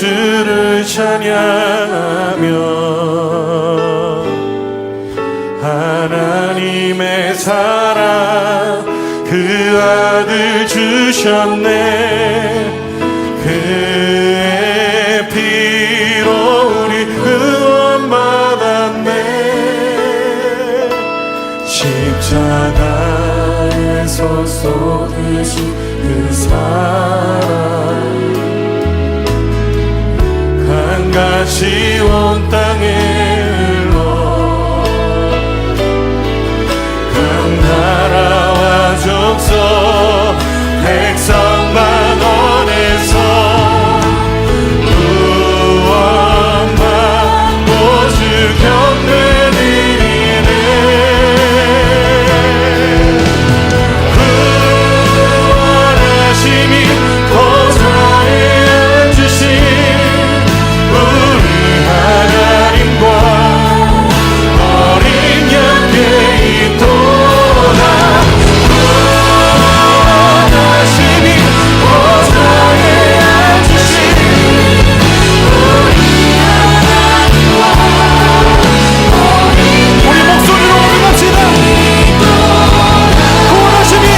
주를 찬양하며 하나님의 사랑 그 아들 주셨네. 그의 피로 우리 구원받았네. 십자가에서 쏟으신 그 사랑 강같이 온 땅에 흘러 각 나라와 족속 백성만 원해서 구원받고 주 경배 드리네. 구원하심이 보좌에 앉으신 우리 하나님과 어린 양께 있도다. 구원하심이 보좌에 앉으신 우리 하나님과 우리 목소리로 올려갑시다.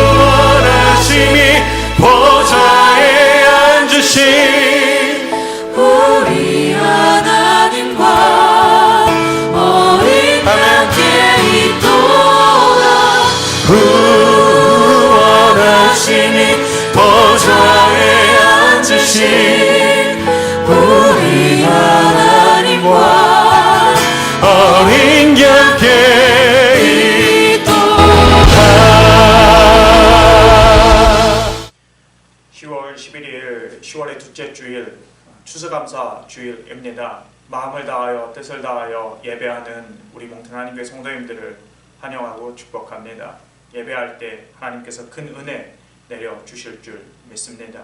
구원하심이 보좌에 앉으신 우리 하나님과 어린 양께 있도다. 구원하심이 보좌에 앉으신 우리 하나님과 어린 양께 있도다. 10월 11일 10월의 둘째 주일 추수감사 주일입니다. 마음을 다하여 뜻을 다하여 예배하는 우리 몽튼 하나님교회 성도님들을 환영하고 축복합니다. 예배할 때 하나님께서 큰 은혜 내려 주실 줄 믿습니다.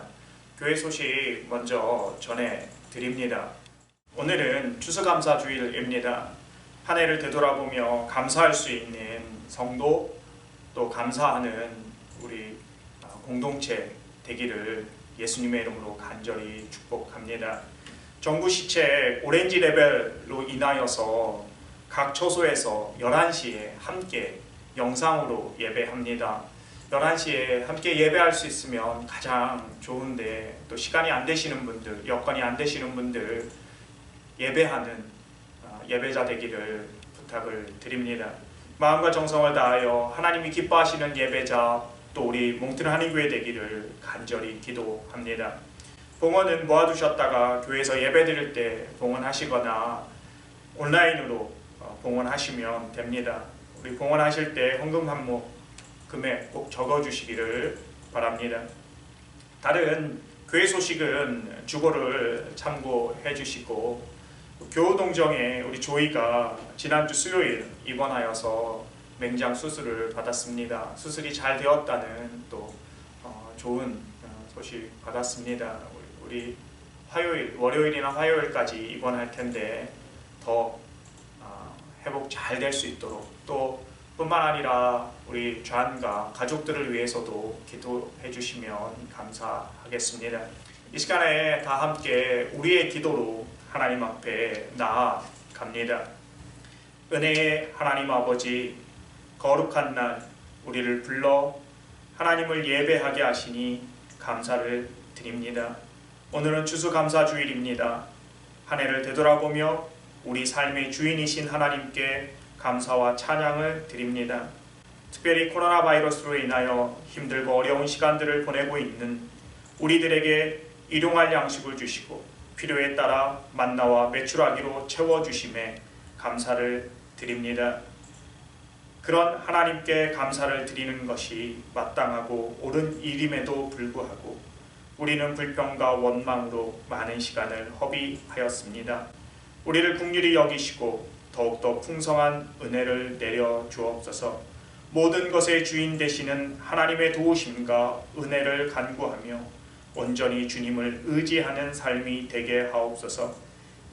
교회 소식 먼저 전해 드립니다. 오늘은 추수감사 주일입니다. 한 해를 되돌아보며 감사할 수 있는 성도, 또 감사하는 우리 공동체 되기를 예수님의 이름으로 간절히 축복합니다. 정부 시책 오렌지 레벨로 인하여서 각 처소에서 11시에 함께 영상으로 예배합니다. 11시에 함께 예배할 수 있으면 가장 좋은데, 또 시간이 안 되시는 분들, 여건이 안 되시는 분들 예배하는 예배자 되기를 부탁을 드립니다. 마음과 정성을 다하여 하나님이 기뻐하시는 예배자, 또 우리 몽튼 한인교회 되기를 간절히 기도합니다. 봉헌은 모아두셨다가 교회에서 예배드릴 때 봉헌하시거나 온라인으로 봉헌하시면 됩니다. 우리 봉헌하실 때 헌금 한목 금액 꼭 적어주시기를 바랍니다. 다른 교회 소식은 주보를 참고해 주시고, 교우동정에 우리 조이가 지난주 수요일 입원하여서 맹장 수술을 받았습니다. 수술이 잘 되었다는 또 좋은 소식 받았습니다. 우리 화요일, 월요일이나 화요일까지 입원할 텐데 더 회복 잘 될 수 있도록, 또 뿐만 아니라 우리 좌안과 가족들을 위해서도 기도해 주시면 감사하겠습니다. 이 시간에 다 함께 우리의 기도로 하나님 앞에 나아갑니다. 은혜의 하나님 아버지, 거룩한 날 우리를 불러 하나님을 예배하게 하시니 감사를 드립니다. 오늘은 추수감사주일입니다. 한 해를 되돌아보며 우리 삶의 주인이신 하나님께 감사와 찬양을 드립니다. 특별히 코로나 바이러스로 인하여 힘들고 어려운 시간들을 보내고 있는 우리들에게 일용할 양식을 주시고 필요에 따라 만나와 메추라기로 채워주심에 감사를 드립니다. 그런 하나님께 감사를 드리는 것이 마땅하고 옳은 일임에도 불구하고 우리는 불평과 원망으로 많은 시간을 허비하였습니다. 우리를 긍휼히 여기시고 더욱더 풍성한 은혜를 내려 주옵소서. 모든 것의 주인 되시는 하나님의 도우심과 은혜를 간구하며 온전히 주님을 의지하는 삶이 되게 하옵소서.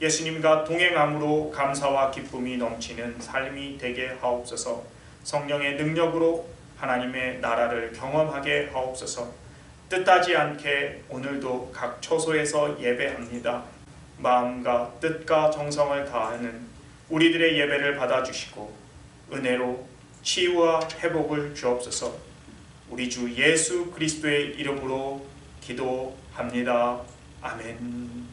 예수님과 동행함으로 감사와 기쁨이 넘치는 삶이 되게 하옵소서. 성령의 능력으로 하나님의 나라를 경험하게 하옵소서. 뜻하지 않게 오늘도 각 처소에서 예배합니다. 마음과 뜻과 정성을 다하는 우리들의 예배를 받아주시고 은혜로 치유와 회복을 주옵소서. 우리 주 예수 그리스도의 이름으로 기도합니다. 아멘.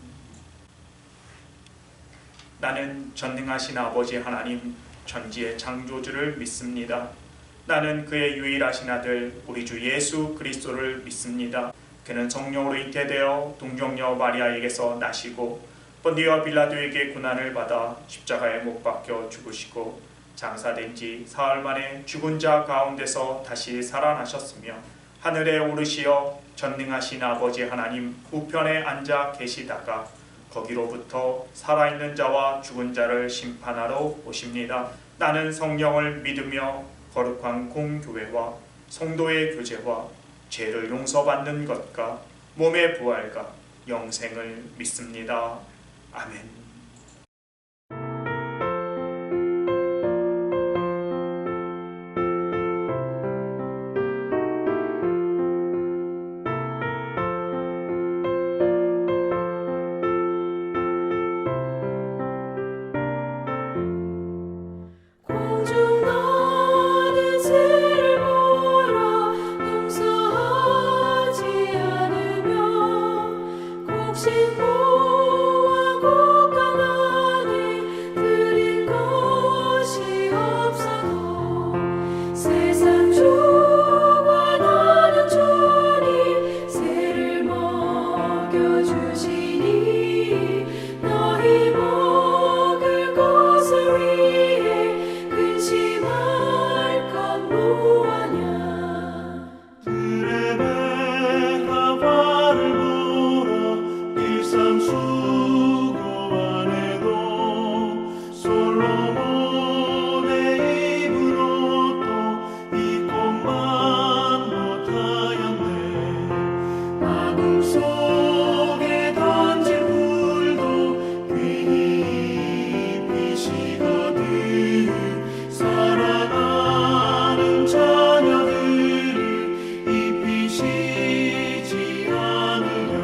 나는 전능하신 아버지 하나님 전지의 창조주를 믿습니다. 나는 그의 유일하신 아들 우리 주 예수 그리스도를 믿습니다. 그는 성령으로 잉태되어 동정녀 마리아에게서 나시고 본디오 빌라도에게 고난을 받아 십자가에 못 박혀 죽으시고 장사된 지 사흘 만에 죽은 자 가운데서 다시 살아나셨으며 하늘에 오르시어 전능하신 아버지 하나님 우편에 앉아 계시다가 거기로부터 살아있는 자와 죽은 자를 심판하러 오십니다. 나는 성령을 믿으며 거룩한 공교회와 성도의 교제와 죄를 용서받는 것과 몸의 부활과 영생을 믿습니다. 아멘. 공중 나는 새를 보라 용서하지 않으며 곡식보와 곡간 안에 드릴 것이 없어도 세상 주관하는 주님 새를 먹여주시니 너희 먹을 것을 위해 근심할 것 무하냐. 들의 배가 발을 불어 일삼 수고 안에도 솔로몬의 입은 옷도 입고만 못하였네. 마금 속에 던진 불도 귀히 입히시거든. 살아가는 자녀들을 입히시지 않으랴.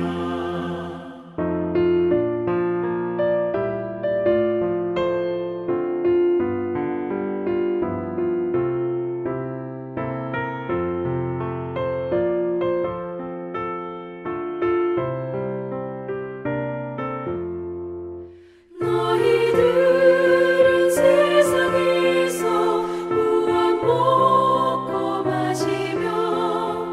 너희들은 세상에서 무엇 먹고 마시며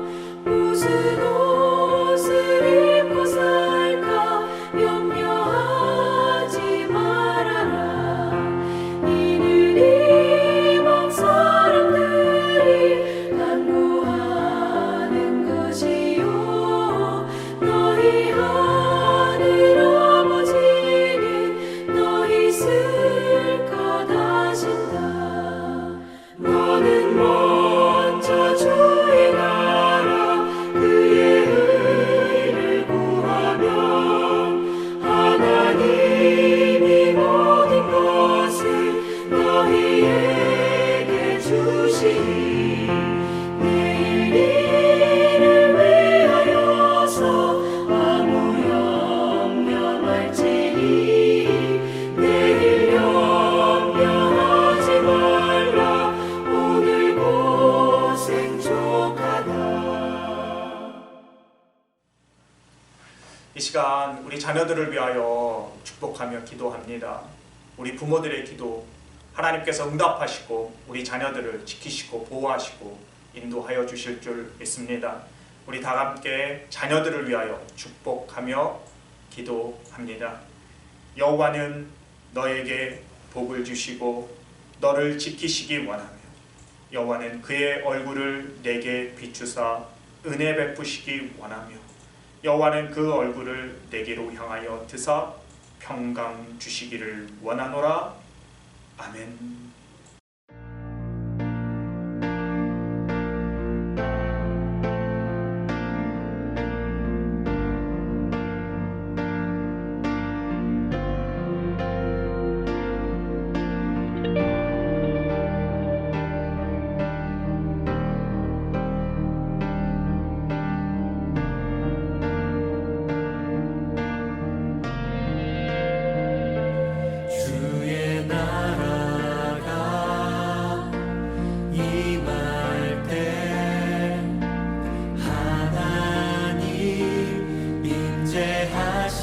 무슨 옷을 입고 살까 염려하지 말아라. 이는 이방 사람들이 간구하는 것이요 너희 하늘 아버지는 너희 쓸 것 아신다. 너는 먼저 주의 나라 그의 의를 구하면 하나님이 모든 것을 너희에게 주시니 내일 일을 위하여서 아무 염려할지니 내일 염려하지 말라. 오늘 고생 족하다. 이 시간 우리 자녀들을 위하여 축복하며 기도합니다. 우리 부모들의 기도 하나님께서 응답하시고 우리 자녀들을 지키시고 보호하시고 인도하여 주실 줄 믿습니다. 우리 다 함께 자녀들을 위하여 축복하며 기도합니다. 여호와는 너에게 복을 주시고 너를 지키시기 원하며 여호와는 그의 얼굴을 내게 비추사 은혜 베푸시기 원하며 여호와는 그 얼굴을 내게로 향하여 드사 평강 주시기를 원하노라. 아멘.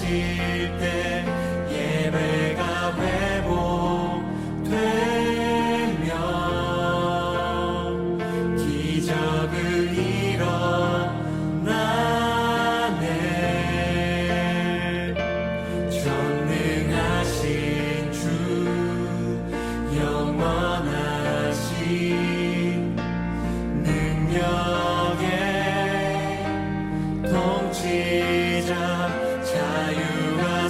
오실 때 예배가 회복되면 기적을 일어나네. 전능하신 주 영원하신 능력의 통치자 자유가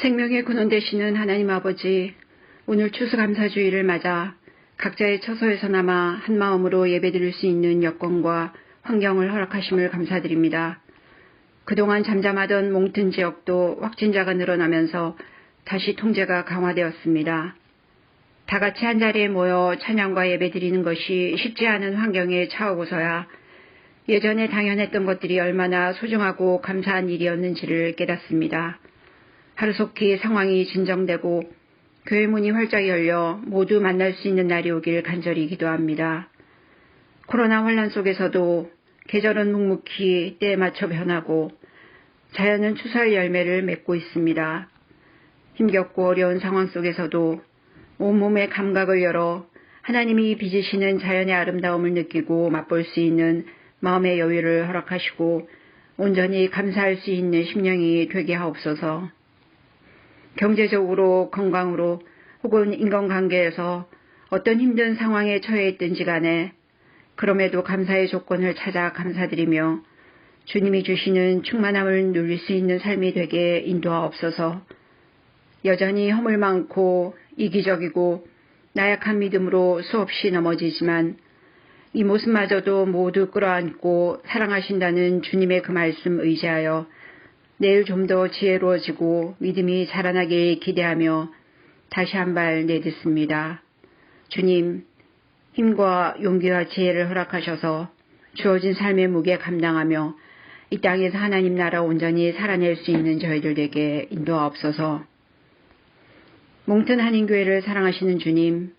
생명의 근원 되시는 하나님 아버지, 오늘 추수감사주의를 맞아 각자의 처소에서나마 한마음으로 예배드릴 수 있는 여건과 환경을 허락하심을 감사드립니다. 그동안 잠잠하던 몽튼 지역도 확진자가 늘어나면서 다시 통제가 강화되었습니다. 다 같이 한자리에 모여 찬양과 예배드리는 것이 쉽지 않은 환경에 처하고서야 예전에 당연했던 것들이 얼마나 소중하고 감사한 일이었는지를 깨닫습니다. 하루속히 상황이 진정되고 교회 문이 활짝 열려 모두 만날 수 있는 날이 오길 간절히 기도합니다. 코로나 혼란 속에서도 계절은 묵묵히 때에 맞춰 변하고 자연은 추수할 열매를 맺고 있습니다. 힘겹고 어려운 상황 속에서도 온몸의 감각을 열어 하나님이 빚으시는 자연의 아름다움을 느끼고 맛볼 수 있는 마음의 여유를 허락하시고 온전히 감사할 수 있는 심령이 되게 하옵소서. 경제적으로, 건강으로 혹은 인간관계에서 어떤 힘든 상황에 처해 있든지 간에 그럼에도 감사의 조건을 찾아 감사드리며 주님이 주시는 충만함을 누릴 수 있는 삶이 되게 인도하옵소서. 여전히 허물 많고 이기적이고 나약한 믿음으로 수없이 넘어지지만 이 모습마저도 모두 끌어안고 사랑하신다는 주님의 그 말씀 의지하여 내일 좀 더 지혜로워지고 믿음이 자라나길 기대하며 다시 한 발 내딛습니다. 주님, 힘과 용기와 지혜를 허락하셔서 주어진 삶의 무게 감당하며 이 땅에서 하나님 나라 온전히 살아낼 수 있는 저희들에게 인도하옵소서. 몽튼 한인교회를 사랑하시는 주님,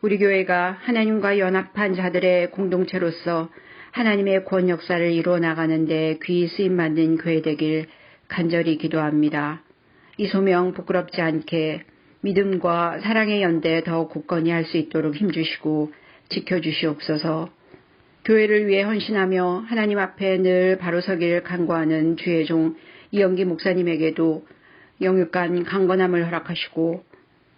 우리 교회가 하나님과 연합한 자들의 공동체로서 하나님의 구원 역사를 이루어 나가는데 귀히 쓰임받는 교회 되길 간절히 기도합니다. 이 소명 부끄럽지 않게 믿음과 사랑의 연대 더 굳건히 할 수 있도록 힘주시고 지켜주시옵소서. 교회를 위해 헌신하며 하나님 앞에 늘 바로 서길 간구하는 주의 종 이영기 목사님에게도 영육간 강건함을 허락하시고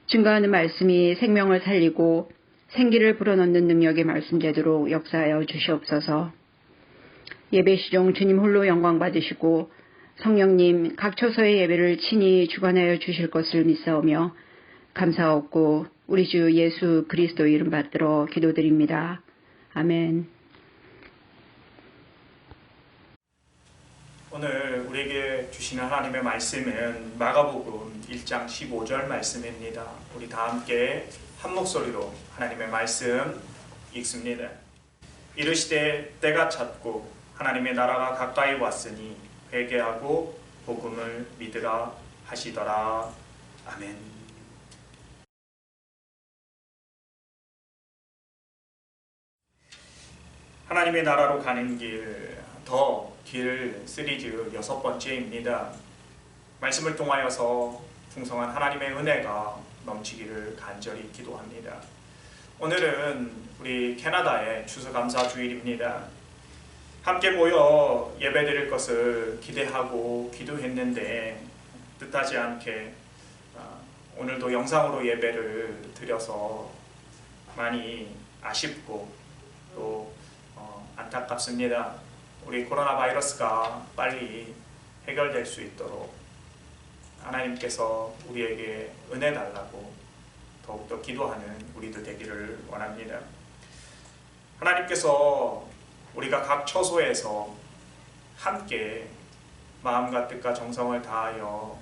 증거하는 말씀이 생명을 살리고 생기를 불어넣는 능력의 말씀되도록 역사하여 주시옵소서. 예배 시종 주님 홀로 영광 받으시고 성령님 각 처소의 예배를 친히 주관하여 주실 것을 믿사오며 감사하옵고 우리 주 예수 그리스도 이름 받들어 기도드립니다. 아멘. 오늘 우리에게 주시는 하나님의 말씀은 마가복음 1장 15절 말씀입니다. 우리 다 함께 한 목소리로 하나님의 말씀 읽습니다. 이르시되 때가 찼고 하나님의 나라가 가까이 왔으니 회개하고 복음을 믿으라 하시더라. 아멘. 하나님의 나라로 가는 길, 더 길 시리즈 6번째입니다. 말씀을 통하여서 풍성한 하나님의 은혜가 넘치기를 간절히 기도합니다. 오늘은 우리 캐나다의 추수감사주일입니다. 함께 모여 예배드릴 것을 기대하고 기도했는데 뜻하지 않게 오늘도 영상으로 예배를 드려서 많이 아쉽고 또 안타깝습니다. 우리 코로나 바이러스가 빨리 해결될 수 있도록 하나님께서 우리에게 은혜 달라고 더욱더 기도하는 우리들 되기를 원합니다. 하나님께서 우리가 각 처소에서 함께 마음과 뜻과 정성을 다하여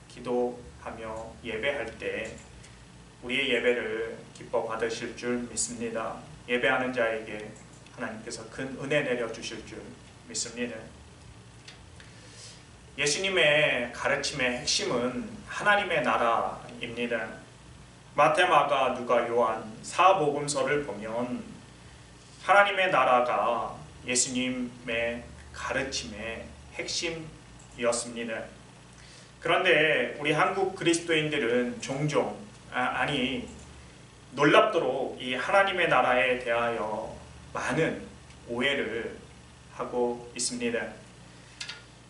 기도하며 예배할 때 우리의 예배를 기뻐 받으실 줄 믿습니다. 예배하는 자에게 하나님께서 큰 은혜 내려주실 줄 믿습니다. 예수님의 가르침의 핵심은 하나님의 나라입니다. 마태, 마가, 누가, 요한 4복음서를 보면 하나님의 나라가 예수님의 가르침의 핵심이었습니다. 그런데 우리 한국 그리스도인들은 종종 놀랍도록 이 하나님의 나라에 대하여 많은 오해를 하고 있습니다.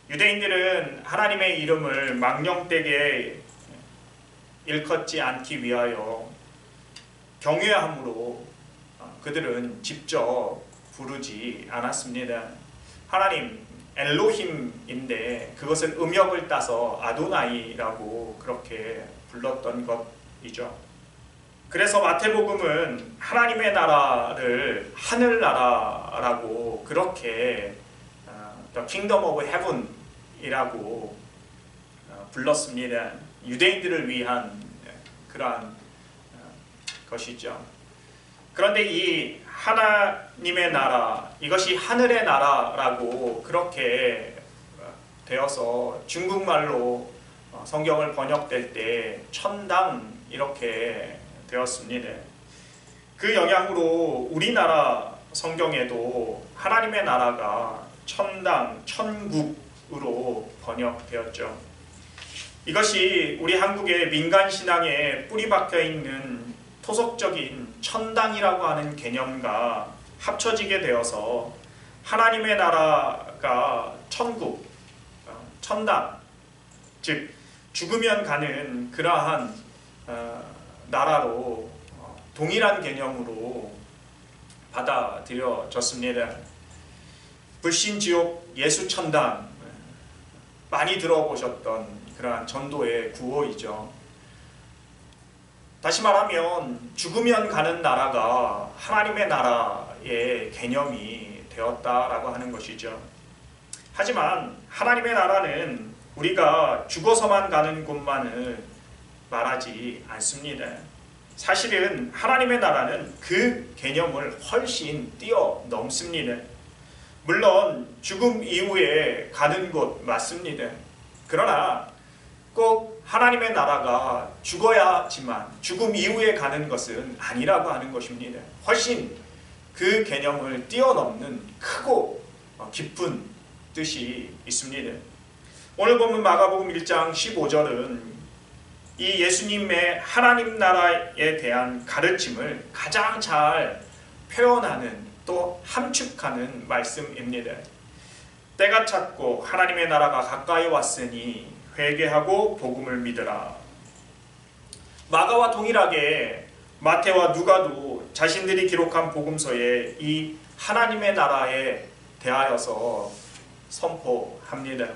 유대인들은 하나님의 이름을 망령되게 일컫지 않기 위하여 경외함으로 그들은 직접 부르지 않았습니다. 하나님, 엘로힘인데 그것은 음역을 따서 아도나이라고 그렇게 불렀던 것이죠. 그래서 마태복음은 하나님의 나라를 하늘나라라고 그렇게 The Kingdom of Heaven이라고 불렀습니다. 유대인들을 위한 그러한 것이죠. 그런데 이 하나님의 나라, 이것이 하늘의 나라라고 그렇게 되어서 중국말로 성경을 번역될 때 천당 이렇게 되었습니다. 그 영향으로 우리나라 성경에도 하나님의 나라가 천당, 천국으로 번역되었죠. 이것이 우리 한국의 민간 신앙에 뿌리 박혀 있는 토속적인 천당이라고 하는 개념과 합쳐지게 되어서 하나님의 나라가 천국, 천당, 즉 죽으면 가는 그러한 나라로 동일한 개념으로 받아들여졌습니다. 불신지옥 예수천당 많이 들어보셨던 그러한 전도의 구호이죠. 다시 말하면 죽으면 가는 나라가 하나님의 나라의 개념이 되었다라고 하는 것이죠. 하지만 하나님의 나라는 우리가 죽어서만 가는 곳만을 말하지 않습니다. 사실은 하나님의 나라는 그 개념을 훨씬 뛰어넘습니다. 물론 죽음 이후에 가는 곳 맞습니다. 그러나 꼭 하나님의 나라가 죽어야지만 죽음 이후에 가는 것은 아니라고 하는 것입니다. 훨씬 그 개념을 뛰어넘는 크고 깊은 뜻이 있습니다. 오늘 보면 마가복음 1장 15절은 이 예수님의 하나님 나라에 대한 가르침을 가장 잘 표현하는 또 함축하는 말씀입니다. 때가 찼고 하나님의 나라가 가까이 왔으니 회개하고 복음을 믿으라. 마가와 동일하게 마태와 누가도 자신들이 기록한 복음서에 이 하나님의 나라에 대하여서 선포합니다.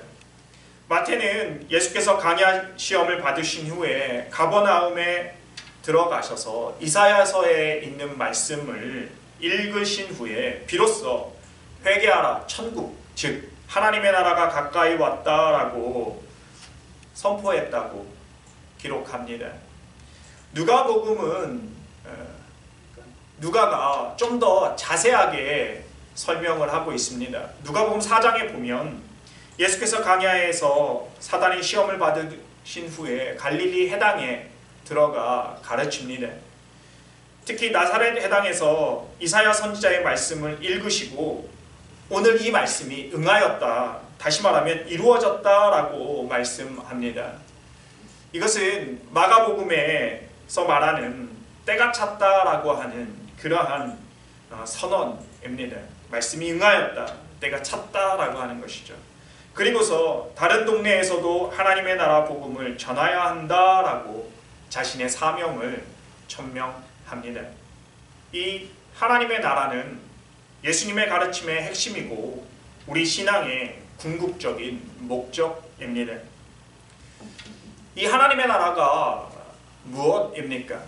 마태는 예수께서 강야 시험을 받으신 후에 가버나움에 들어가셔서 이사야서에 있는 말씀을 읽으신 후에 비로소 회개하라 천국, 즉 하나님의 나라가 가까이 왔다라고 선포했다고 기록합니다. 누가복음은 누가가 좀 더 자세하게 설명을 하고 있습니다. 누가복음 4장에 보면 예수께서 강야에서 사단의 시험을 받으신 후에 갈릴리 해당에 들어가 가르칩니다. 특히 나사렛 해당에서 이사야 선지자의 말씀을 읽으시고 오늘 이 말씀이 응하였다, 다시 말하면 이루어졌다라고 말씀합니다. 이것은 마가복음에서 말하는 때가 찼다라고 하는 그러한 선언입니다. 말씀이 응하였다, 때가 찼다라고 하는 것이죠. 그리고서 다른 동네에서도 하나님의 나라 복음을 전하여야 한다라고 자신의 사명을 천명합니다. 이 하나님의 나라는 예수님의 가르침의 핵심이고 우리 신앙의 궁극적인 목적입니다. 이 하나님의 나라가 무엇입니까?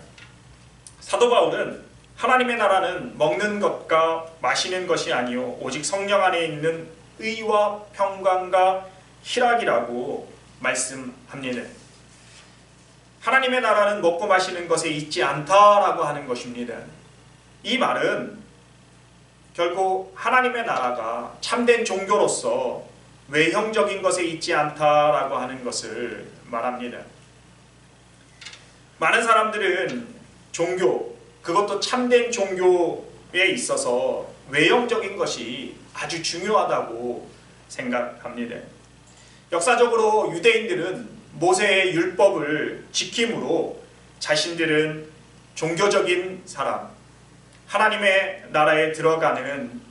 사도 바울은 하나님의 나라는 먹는 것과 마시는 것이 아니요 오직 성령 안에 있는 의와 평강과 희락이라고 말씀합니다. 하나님의 나라는 먹고 마시는 것에 있지 않다라고 하는 것입니다. 이 말은 결국 하나님의 나라가 참된 종교로서 외형적인 것에 있지 않다라고 하는 것을 말합니다. 많은 사람들은 종교, 그것도 참된 종교에 있어서 외형적인 것이 아주 중요하다고 생각합니다. 역사적으로 유대인들은 모세의 율법을 지킴으로 자신들은 종교적인 사람, 하나님의 나라에 들어가는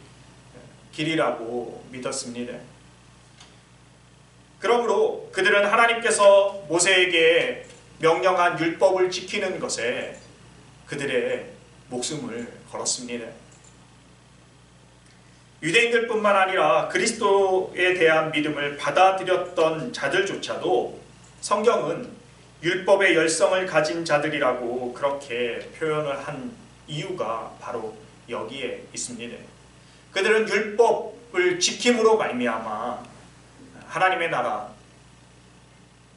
길이라고 믿었습니다. 그러므로 그들은 하나님께서 모세에게 명령한 율법을 지키는 것에 그들의 목숨을 걸었습니다. 유대인들뿐만 아니라 그리스도에 대한 믿음을 받아들였던 자들조차도 성경은 율법의 열성을 가진 자들이라고 그렇게 표현을 한 이유가 바로 여기에 있습니다. 그들은 율법을 지킴으로 말미암아 하나님의 나라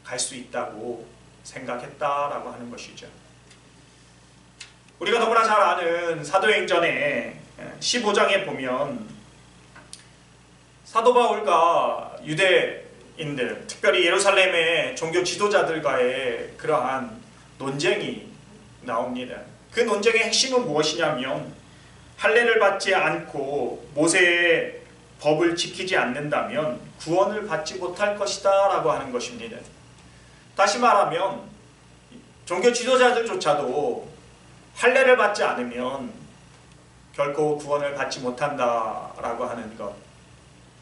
갈 수 있다고 생각했다라고 하는 것이죠. 우리가 너무나 잘 아는 사도행전의 15장에 보면 사도 바울과 유대인들, 특별히 예루살렘의 종교 지도자들과의 그러한 논쟁이 나옵니다. 그 논쟁의 핵심은 무엇이냐면 할례를 받지 않고 모세의 법을 지키지 않는다면 구원을 받지 못할 것이다 라고 하는 것입니다. 다시 말하면 종교 지도자들조차도 할례를 받지 않으면 결코 구원을 받지 못한다라고 하는 것.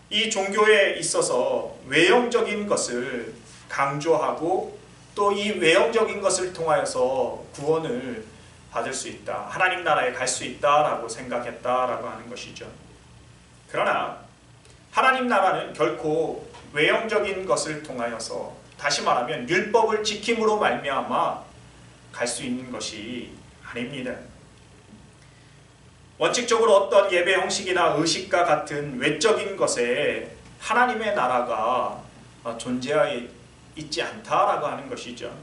이 종교에 있어서 외형적인 것을 강조하고 또 이 외형적인 것을 통하여서 구원을 받을 수 있다. 하나님 나라에 갈 수 있다라고 생각했다라고 하는 것이죠. 그러나 하나님 나라는 결코 외형적인 것을 통하여서 다시 말하면 율법을 지킴으로 말미암아 갈 수 있는 것이 아닙니다. 원칙적으로 어떤 예배 형식이나 의식과 같은 외적인 것에 하나님의 나라가 존재하여 있지 않다라고 하는 것이죠.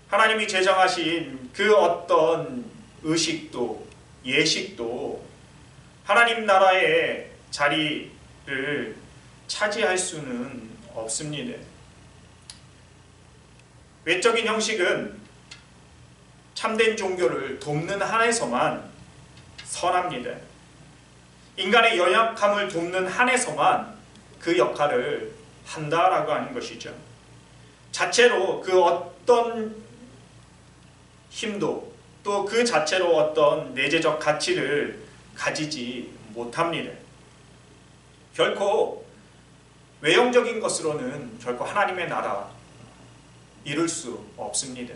하나님이 제정하신 그 어떤 의식도 예식도 하나님 나라의 자리를 차지할 수는 없습니다. 외적인 형식은 참된 종교를 돕는 한에서만 선합니다. 인간의 연약함을 돕는 한에서만 그 역할을 한다라고 하는 것이죠. 자체로 그 어떤 힘도 또 그 자체로 어떤 내재적 가치를 가지지 못합니다. 결코 외형적인 것으로는 결코 하나님의 나라 이룰 수 없습니다.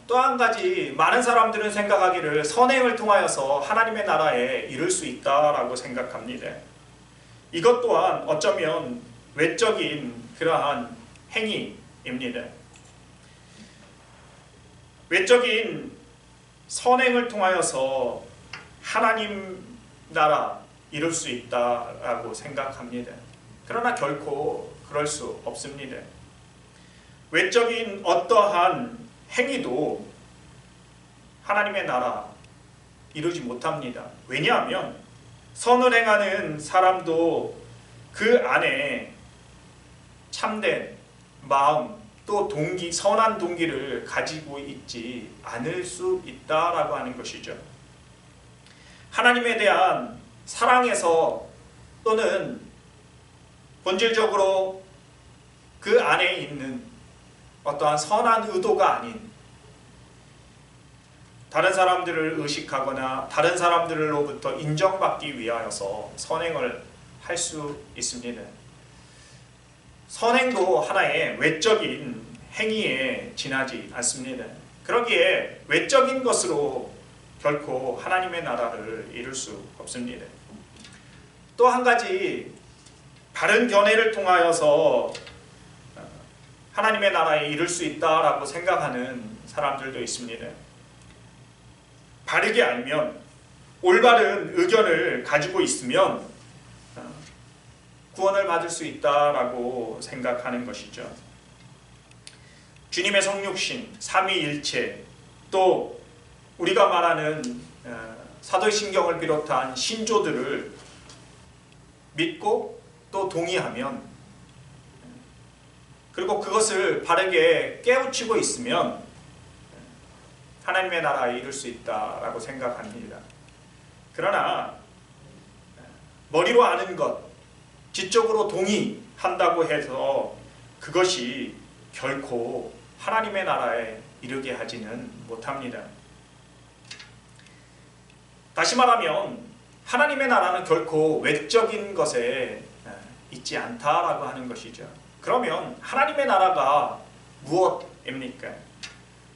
또 한 가지 많은 사람들은 생각하기를 선행을 통하여서 하나님의 나라에 이룰 수 있다라고 생각합니다. 이것 또한 어쩌면 외적인 그러한 행위입니다. 외적인 선행을 통하여서 하나님 나라 이룰 수 있다라고 생각합니다. 그러나 결코 그럴 수 없습니다. 외적인 어떠한 행위도 하나님의 나라 이루지 못합니다. 왜냐하면 선을 행하는 사람도 그 안에 참된 마음 또 동기, 선한 동기를 가지고 있지 않을 수 있다라고 하는 것이죠. 하나님에 대한 사랑에서 또는 본질적으로 그 안에 있는 어떠한 선한 의도가 아닌 다른 사람들을 의식하거나 다른 사람들로부터 인정받기 위하여서 선행을 할 수 있습니다. 선행도 하나의 외적인 행위에 지나지 않습니다. 그러기에 외적인 것으로 결코 하나님의 나라를 이룰 수 없습니다. 또 한 가지 바른 견해를 통하여서 하나님의 나라에 이룰 수 있다라고 생각하는 사람들도 있습니다. 바르게 알면 올바른 의견을 가지고 있으면 구원을 받을 수 있다라고 생각하는 것이죠. 주님의 성육신, 삼위일체, 또 우리가 말하는 사도신경을 비롯한 신조들을 믿고 또 동의하면 그리고 그것을 바르게 깨우치고 있으면 하나님의 나라에 이룰 수 있다라고 생각합니다. 그러나 머리로 아는 것, 지적으로 동의한다고 해서 그것이 결코 하나님의 나라에 이르게 하지는 못합니다. 다시 말하면 하나님의 나라는 결코 외적인 것에 있지 않다라고 하는 것이죠. 그러면 하나님의 나라가 무엇입니까?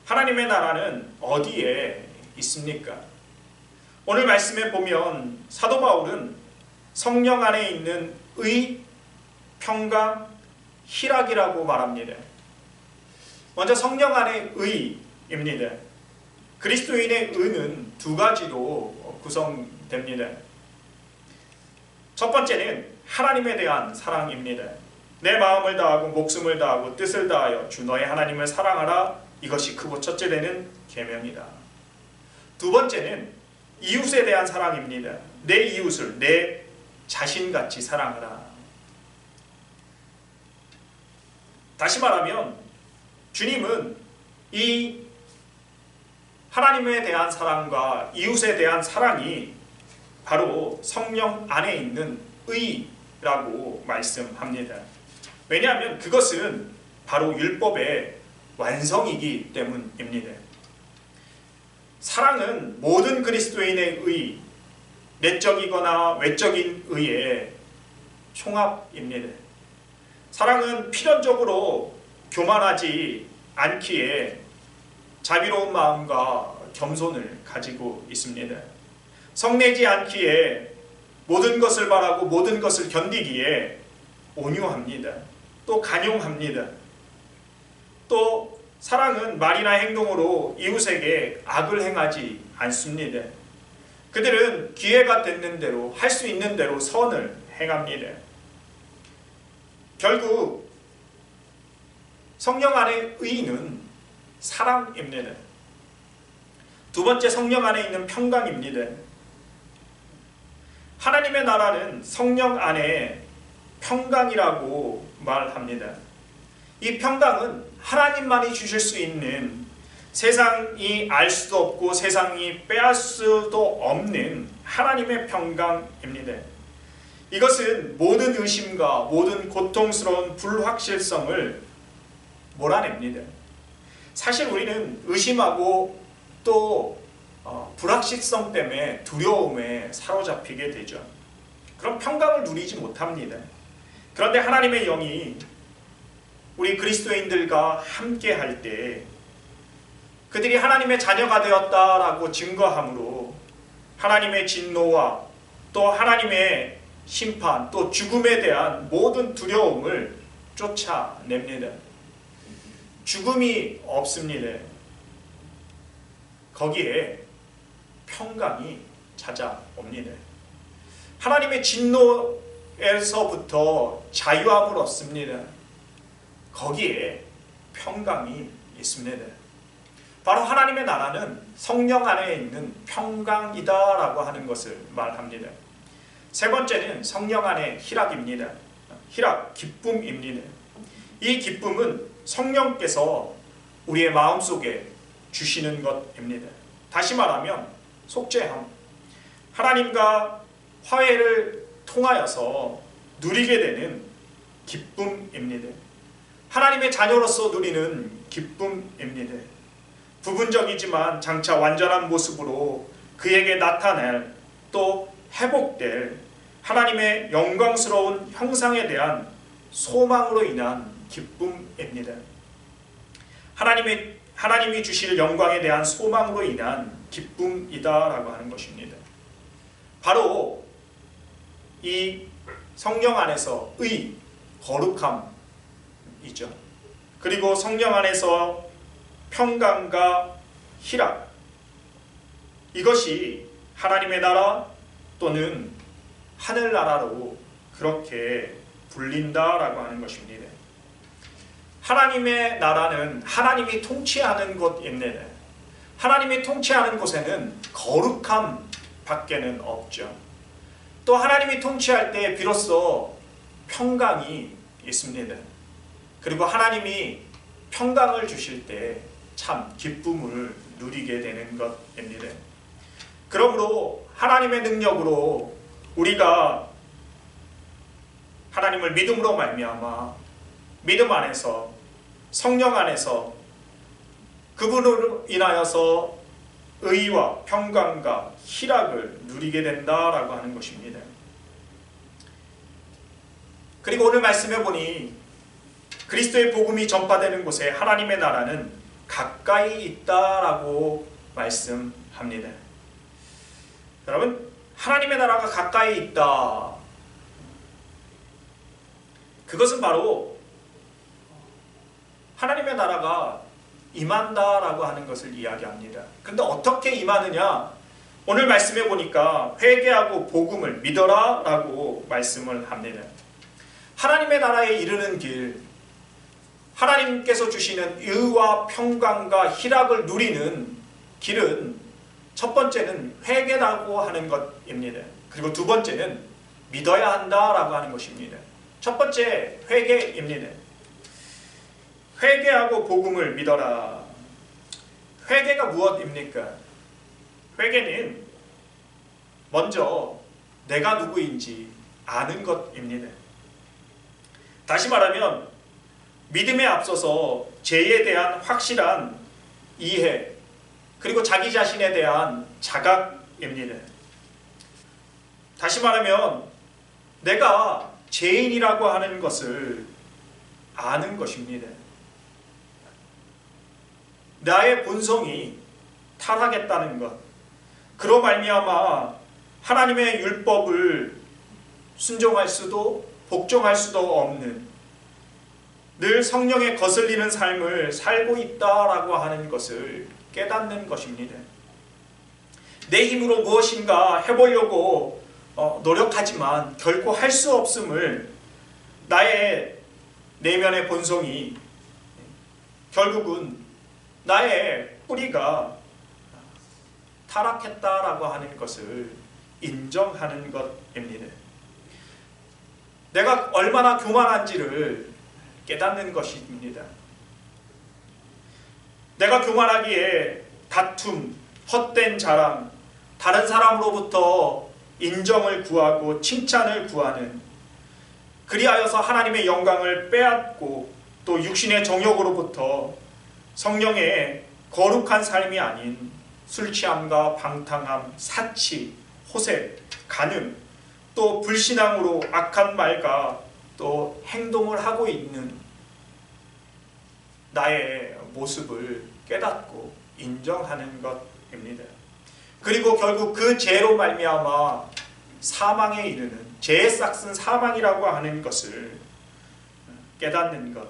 하나님의 나라는 어디에 있습니까? 오늘 말씀에 보면 사도 바울은 성령 안에 있는 의, 평강, 희락이라고 말합니다. 먼저 성령 안에 의입니다. 그리스도인의 의는 두 가지로 구성됩니다. 첫 번째는 하나님에 대한 사랑입니다. 내 마음을 다하고 목숨을 다하고 뜻을 다하여 주 너의 하나님을 사랑하라. 이것이 크고 첫째 되는 계명이다. 두 번째는 이웃에 대한 사랑입니다. 내 이웃을 내 자신같이 사랑하라. 다시 말하면 주님은 이 하나님에 대한 사랑과 이웃에 대한 사랑이 바로 성령 안에 있는 의라고 말씀합니다. 왜냐하면 그것은 바로 율법의 완성이기 때문입니다. 사랑은 모든 그리스도인의 의, 내적이거나 외적인 의의 총합입니다. 사랑은 필연적으로 교만하지 않기에 자비로운 마음과 겸손을 가지고 있습니다. 성내지 않기에 모든 것을 바라고 모든 것을 견디기에 온유합니다. 또 간용합니다. 또 사랑은 말이나 행동으로 이웃에게 악을 행하지 않습니다. 그들은 기회가 됐는 대로 할 수 있는 대로 선을 행합니다. 결국 성령 안의 의는 사랑입니다. 두 번째, 성령 안에 있는 평강입니다. 하나님의 나라는 성령 안에 평강이라고 말합니다. 이 평강은 하나님만이 주실 수 있는, 세상이 알 수도 없고 세상이 빼앗을 수도 없는 하나님의 평강입니다. 이것은 모든 의심과 모든 고통스러운 불확실성을 몰아냅니다. 사실 우리는 의심하고 또 불확실성 때문에 두려움에 사로잡히게 되죠. 그럼 평강을 누리지 못합니다. 그런데 하나님의 영이 우리 그리스도인들과 함께 할 때 그들이 하나님의 자녀가 되었다라고 증거함으로 하나님의 진노와 또 하나님의 심판, 또 죽음에 대한 모든 두려움을 쫓아냅니다. 죽음이 없습니다. 거기에 평강이 찾아옵니다. 하나님의 진노에서부터 자유함을 얻습니다. 거기에 평강이 있습니다. 바로 하나님의 나라는 성령 안에 있는 평강이다라고 하는 것을 말합니다. 세 번째는 성령 안의 희락입니다. 희락, 기쁨입니다. 이 기쁨은 성령께서 우리의 마음속에 주시는 것입니다. 다시 말하면 속죄함, 하나님과 화해를 통하여서 누리게 되는 기쁨입니다. 하나님의 자녀로서 누리는 기쁨입니다. 부분적이지만 장차 완전한 모습으로 그에게 나타날, 또 회복될 하나님의 영광스러운 형상에 대한 소망으로 인한 기쁨입니다. 하나님이 주실 영광에 대한 소망으로 인한 기쁨이다라고 하는 것입니다. 바로 이 성령 안에서 의, 거룩함이죠. 그리고 성령 안에서 평강과 희락, 이것이 하나님의 나라 또는 하늘나라로 그렇게 불린다라고 하는 것입니다. 하나님의 나라는 하나님이 통치하는 곳입니다. 하나님이 통치하는 곳에는 거룩함 밖에는 없죠. 또 하나님이 통치할 때 비로소 평강이 있습니다. 그리고 하나님이 평강을 주실 때 참 기쁨을 누리게 되는 것입니다. 그러므로 하나님의 능력으로 우리가 하나님을 믿음으로 말미암아 믿음 안에서 성령 안에서 그분으로 인하여서 의와 평강과 희락을 누리게 된다라고 하는 것입니다. 그리고 오늘 말씀해 보니 그리스도의 복음이 전파되는 곳에 하나님의 나라는 가까이 있다라고 말씀합니다. 여러분, 하나님의 나라가 가까이 있다. 그것은 바로 하나님의 나라가 임한다라고 하는 것을 이야기합니다. 그런데 어떻게 임하느냐? 오늘 말씀해 보니까 회개하고 복음을 믿어라 라고 말씀을 합니다. 하나님의 나라에 이르는 길, 하나님께서 주시는 의와 평강과 희락을 누리는 길은 첫 번째는 회개라고 하는 것입니다. 그리고 두 번째는 믿어야 한다라고 하는 것입니다. 첫 번째 회개입니다. 회개하고 복음을 믿어라. 회개가 무엇입니까? 회개는 먼저 내가 누구인지 아는 것입니다. 다시 말하면 믿음에 앞서서 죄에 대한 확실한 이해, 그리고 자기 자신에 대한 자각입니다. 다시 말하면 내가 죄인이라고 하는 것을 아는 것입니다. 나의 본성이 타락했다는 것, 그로 말미암아 하나님의 율법을 순종할 수도 복종할 수도 없는, 늘 성령에 거슬리는 삶을 살고 있다라고 하는 것을 깨닫는 것입니다. 내 힘으로 무엇인가 해보려고 노력하지만 결코 할 수 없음을 나의 내면의 본성이 결국은 나의 뿌리가 타락했다라고 하는 것을 인정하는 것입니다. 내가 얼마나 교만한지를 깨닫는 것입니다. 내가 교만하기에 다툼, 헛된 자랑, 다른 사람으로부터 인정을 구하고 칭찬을 구하는, 그리하여서 하나님의 영광을 빼앗고 또 육신의 정욕으로부터 성령의 거룩한 삶이 아닌 술 취함과 방탕함, 사치, 호색, 간음, 또 불신앙으로 악한 말과 또 행동을 하고 있는 나의 모습을 깨닫고 인정하는 것입니다. 그리고 결국 그 죄로 말미암아 사망에 이르는, 죄의 싹슨 사망이라고 하는 것을 깨닫는 것,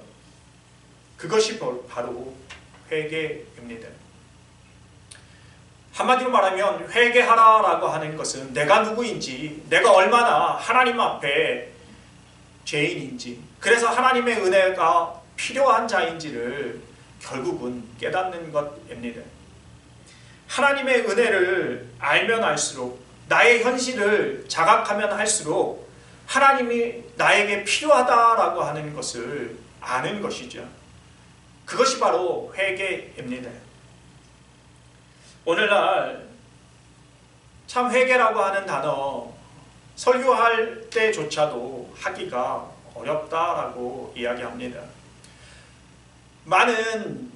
그것이 바로 회개입니다. 한마디로 말하면 회개하라라고 하는 것은 내가 누구인지, 내가 얼마나 하나님 앞에 죄인인지, 그래서 하나님의 은혜가 필요한 자인지를 결국은 깨닫는 것입니다. 하나님의 은혜를 알면 알수록, 나의 현실을 자각하면 할수록 하나님이 나에게 필요하다라고 하는 것을 아는 것이죠. 그것이 바로 회개입니다. 오늘날 참 회개라고 하는 단어 설교할 때조차도 하기가 어렵다라고 이야기합니다. 많은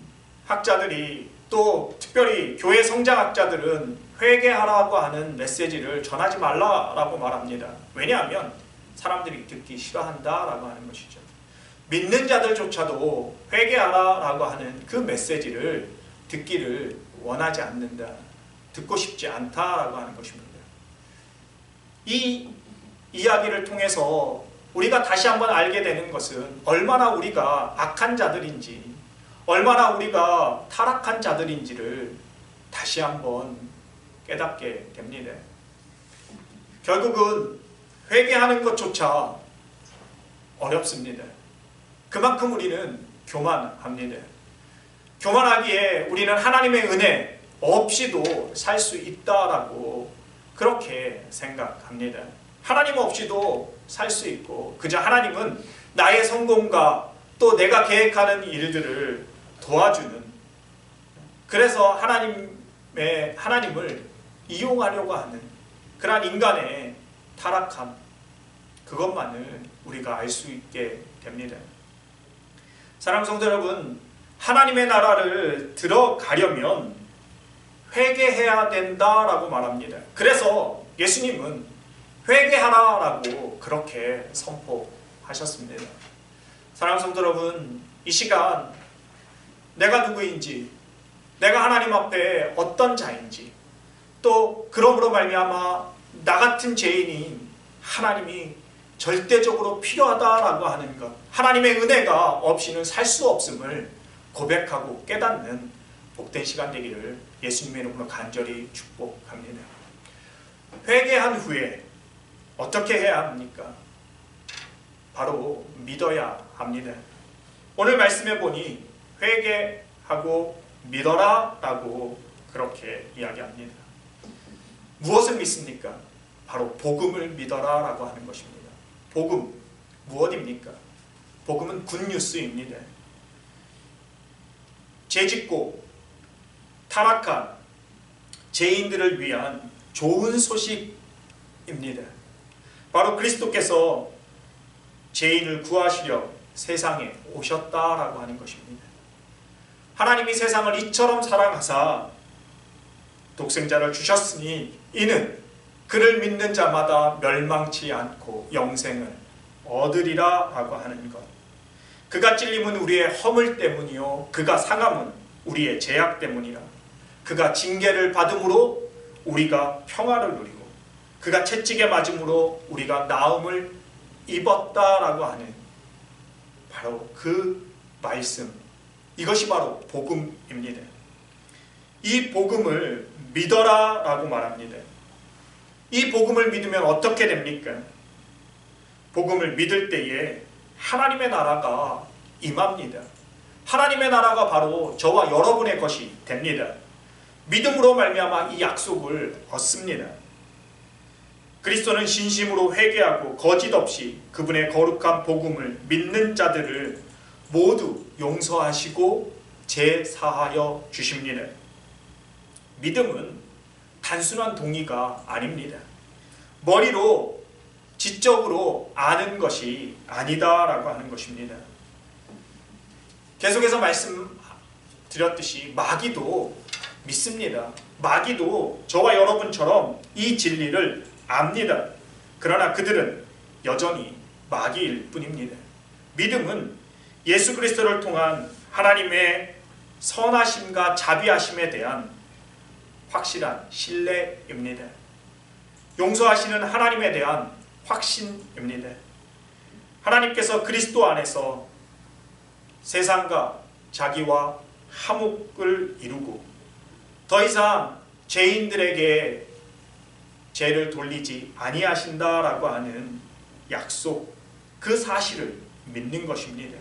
학자들이, 또 특별히 교회 성장학자들은 회개하라고 하는 메시지를 전하지 말라라고 말합니다. 왜냐하면 사람들이 듣기 싫어한다라고 하는 것이죠. 믿는 자들조차도 회개하라라고 하는 그 메시지를 듣기를 원하지 않는다, 듣고 싶지 않다라고 하는 것입니다. 이 이야기를 통해서 우리가 다시 한번 알게 되는 것은 얼마나 우리가 악한 자들인지, 얼마나 우리가 타락한 자들인지를 다시 한번 깨닫게 됩니다. 결국은 회개하는 것조차 어렵습니다. 그만큼 우리는 교만합니다. 교만하기에 우리는 하나님의 은혜 없이도 살 수 있다라고 그렇게 생각합니다. 하나님 없이도 살 수 있고, 그저 하나님은 나의 성공과 또 내가 계획하는 일들을 도와주는, 그래서 하나님을 이용하려고 하는 그러한 인간의 타락함, 그것만을 우리가 알 수 있게 됩니다. 사랑하는 성도 여러분, 하나님의 나라를 들어가려면 회개해야 된다라고 말합니다. 그래서 예수님은 회개하라라고 그렇게 선포하셨습니다. 사랑하는 성도 여러분, 이 시간 내가 누구인지, 내가 하나님 앞에 어떤 자인지, 또 그러므로 말미암아 나 같은 죄인이 하나님이 절대적으로 필요하다라고 하는 것, 하나님의 은혜가 없이는 살 수 없음을 고백하고 깨닫는 복된 시간 되기를 예수님의 이름으로 간절히 축복합니다. 회개한 후에 어떻게 해야 합니까? 바로 믿어야 합니다. 오늘 말씀해 보니 회개하고 믿어라 라고 그렇게 이야기합니다. 무엇을 믿습니까? 바로 복음을 믿어라 라고 하는 것입니다. 복음, 무엇입니까? 복음은 굿뉴스입니다. 죄짓고 타락한 죄인들을 위한 좋은 소식입니다. 바로 그리스도께서 죄인을 구하시려 세상에 오셨다라고 하는 것입니다. 하나님이 세상을 이처럼 사랑하사 독생자를 주셨으니 이는 그를 믿는 자마다 멸망치 않고 영생을 얻으리라 라고 하는 것. 그가 찔림은 우리의 허물 때문이요 그가 상함은 우리의 죄악 때문이라. 그가 징계를 받음으로 우리가 평화를 누리고 그가 채찍에 맞음으로 우리가 나음을 입었다라고 하는 바로 그 말씀, 이것이 바로 복음입니다. 이 복음을 믿어라 라고 말합니다. 이 복음을 믿으면 어떻게 됩니까? 복음을 믿을 때에 하나님의 나라가 임합니다. 하나님의 나라가 바로 저와 여러분의 것이 됩니다. 믿음으로 말미암아 이 약속을 얻습니다. 그리스도는 진심으로 회개하고 거짓 없이 그분의 거룩한 복음을 믿는 자들을 모두 용서하시고 제사하여 주십니다. 믿음은 단순한 동의가 아닙니다. 머리로 지적으로 아는 것이 아니다라고 하는 것입니다. 계속해서 말씀드렸듯이 마귀도 믿습니다. 마귀도 저와 여러분처럼 이 진리를 압니다. 그러나 그들은 여전히 마귀일 뿐입니다. 믿음은 예수 그리스도를 통한 하나님의 선하심과 자비하심에 대한 확실한 신뢰입니다. 용서하시는 하나님에 대한 확신입니다. 하나님께서 그리스도 안에서 세상과 자기와 화목을 이루고 더 이상 죄인들에게 죄를 돌리지 아니하신다라고 하는 약속, 그 사실을 믿는 것입니다.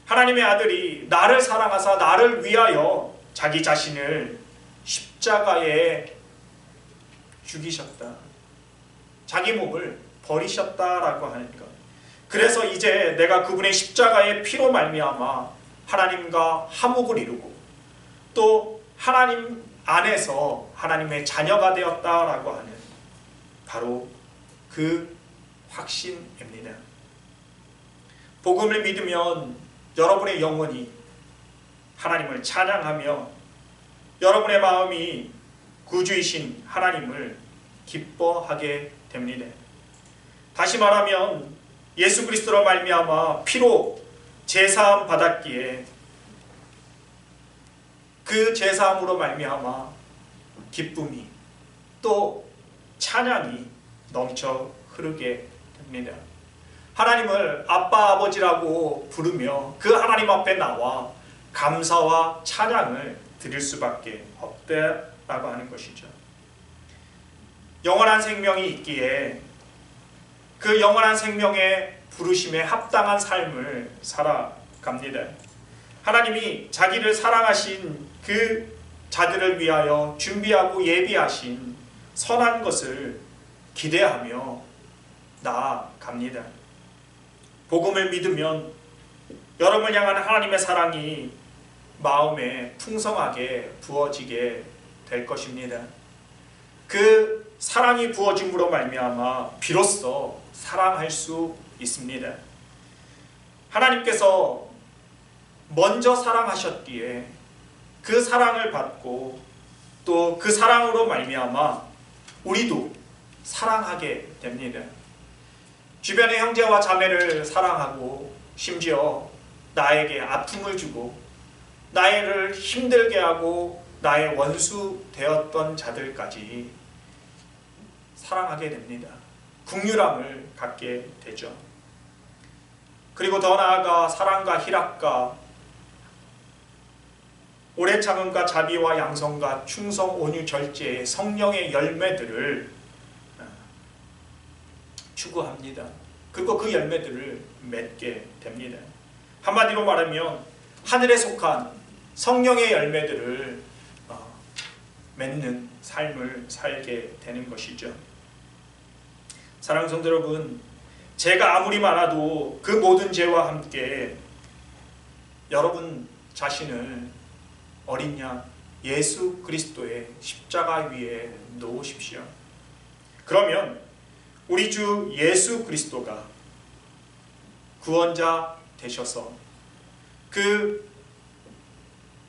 하나님의 아들이 나를 사랑하사 나를 위하여 자기 자신을 십자가에 죽이셨다. 자기 몸을 버리셨다라고 하는 것. 그래서 이제 내가 그분의 십자가의 피로 말미암아 하나님과 화목을 이루고 또 하나님 안에서 하나님의 자녀가 되었다라고 하는 바로 그 확신입니다. 복음을 믿으면 여러분의 영혼이 하나님을 찬양하며 여러분의 마음이 구주이신 하나님을 기뻐하게 됩니다. 다시 말하면 예수 그리스도로 말미암아 피로 제사함 받았기에 그 제사함으로 말미암아 기쁨이 또 찬양이 넘쳐 흐르게 됩니다. 하나님을 아빠 아버지라고 부르며 그 하나님 앞에 나와 감사와 찬양을 드릴 수밖에 없다라고 하는 것이죠. 영원한 생명이 있기에 그 영원한 생명의 부르심에 합당한 삶을 살아갑니다. 하나님이 자기를 사랑하신 그 자들을 위하여 준비하고 예비하신 선한 것을 기대하며 나아갑니다. 복음을 믿으면 여러분을 향한 하나님의 사랑이 마음에 풍성하게 부어지게 될 것입니다. 그 사랑이 부어짐으로 말미암아 비로소 사랑할 수 있습니다. 하나님께서 먼저 사랑하셨기에 그 사랑을 받고 또 그 사랑으로 말미암아 우리도 사랑하게 됩니다. 주변의 형제와 자매를 사랑하고 심지어 나에게 아픔을 주고 나를 힘들게 하고 나의 원수 되었던 자들까지 사랑하게 됩니다. 긍휼함을 갖게 되죠. 그리고 더 나아가 사랑과 희락과 오래 참음과 자비와 양성과 충성, 온유, 절제의 성령의 열매들을 추구합니다. 그리고 그 열매들을 맺게 됩니다. 한마디로 말하면 하늘에 속한 성령의 열매들을 맺는 삶을 살게 되는 것이죠. 사랑하는 성도 여러분, 죄가 아무리 많아도 그 모든 죄와 함께 여러분 자신을 어린 양 예수 그리스도의 십자가 위에 놓으십시오. 그러면 우리 주 예수 그리스도가 구원자 되셔서 그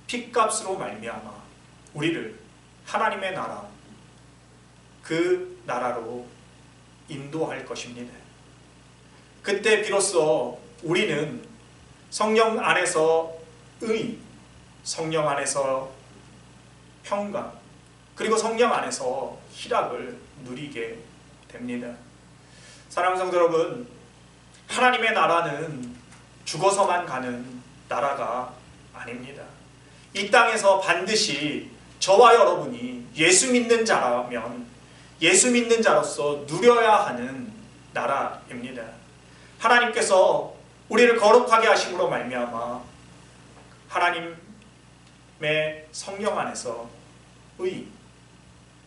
핏값으로 말미암아 우리를 하나님의 나라, 그 나라로 인도할 것입니다. 그때 비로소 우리는 성령 안에서 의, 성령 안에서 평강, 그리고 성령 안에서 희락을 누리게 됩니다. 사랑하는 성도 여러분, 하나님의 나라는 죽어서만 가는 나라가 아닙니다. 이 땅에서 반드시 저와 여러분이 예수 믿는 자라면 예수 믿는 자로서 누려야 하는 나라입니다. 하나님께서 우리를 거룩하게 하심으로 말미암아 하나님의 성령 안에서 의,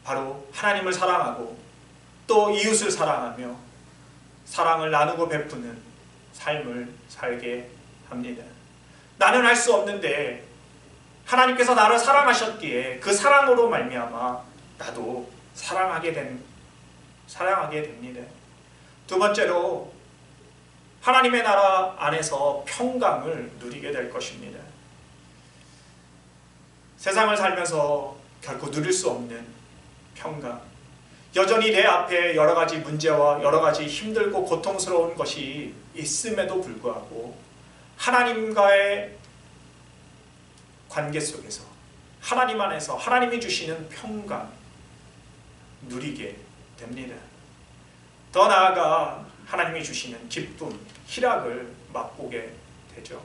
바로 하나님을 사랑하고 또 이웃을 사랑하며 사랑을 나누고 베푸는 삶을 살게 합니다. 나는 할 수 없는데 하나님께서 나를 사랑하셨기에 그 사랑으로 말미암아 나도 사랑하게 됩니다. 두 번째로 하나님의 나라 안에서 평강을 누리게 될 것입니다. 세상을 살면서 결코 누릴 수 없는 평강, 여전히 내 앞에 여러 가지 문제와 여러 가지 힘들고 고통스러운 것이 있음에도 불구하고 하나님과의 관계 속에서 하나님 안에서 하나님이 주시는 평강 누리게 됩니다. 더 나아가 하나님이 주시는 기쁨, 희락을 맛보게 되죠.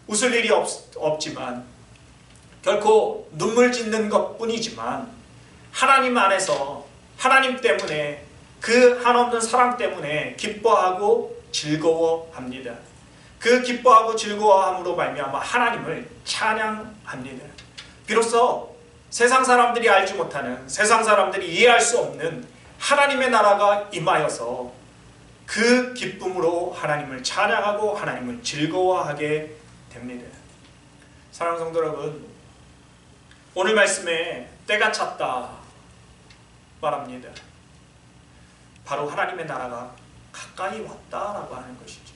웃을 일이 없지만 결코 눈물 짓는 것뿐이지만 하나님 안에서 하나님 때문에 그 한없는 사랑 때문에 기뻐하고 즐거워합니다. 그 기뻐하고 즐거워함으로 말미암아 하나님을 찬양합니다. 비로소 세상 사람들이 알지 못하는, 세상 사람들이 이해할 수 없는 하나님의 나라가 임하여서 그 기쁨으로 하나님을 찬양하고 하나님을 즐거워하게 됩니다. 사랑하는 성도 여러분, 오늘 말씀에 때가 찼다 말합니다. 바로 하나님의 나라가 가까이 왔다라고 하는 것이죠.